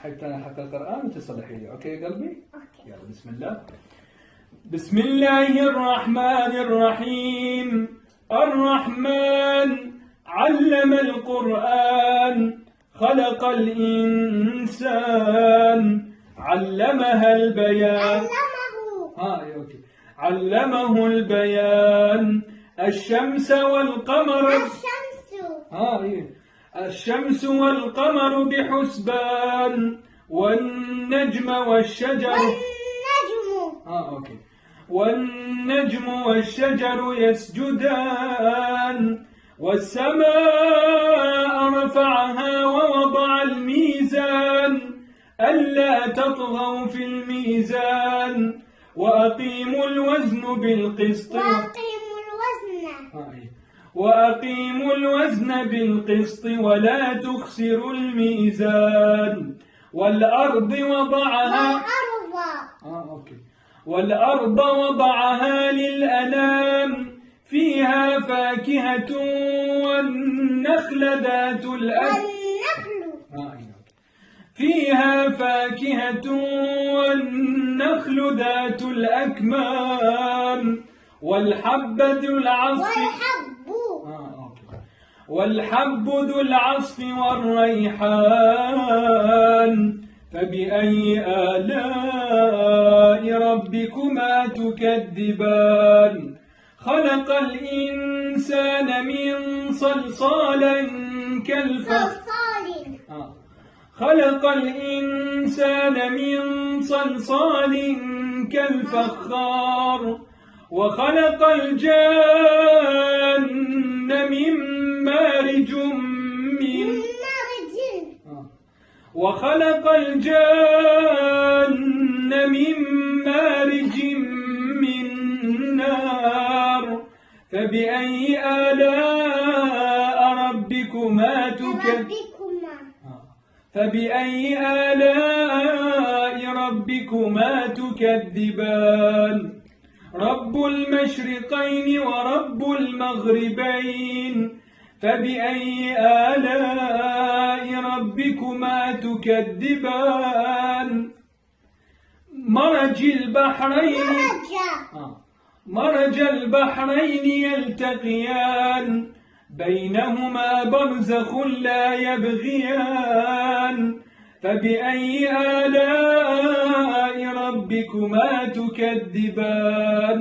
حتى القرآن وتصلحي لي. أوكي يا قلبي؟ أوكي. يلا بسم الله. بسم الله الرحمن الرحيم. الرحمن علم القرآن خلق الإنسان علمها البيان. أوكي. علمه البيان. الشمس والقمر. الشمس والقمر بحسبان والنجم والشجر. والنجم والشجر يسجدان والسماء رفعها ووضع الميزان ألا تطغوا في الميزان وأقيموا الوزن بالقسط. وأقيموا الوزن بالقسط ولا تخسروا الميزان والأرض وضعها. والأرض وضعها للأنام فيها فاكهة والنخل ذات فيها فاكهة والنخل ذات الأكمام والحب ذو العصف والريحان فبأي آلاء ربكما تكذبان. خلق الإنسان من صلصال كالفخار وخلق الجان من مارج من نار فبأي آلاء ربكما تكذبان. رب المشرقين ورب المغربين فبأي آلاء ربكما تكذبان. مرج البحرين يلتقيان بينهما برزخ لا يبغيان فبأي آلاء ربكما تكذبان.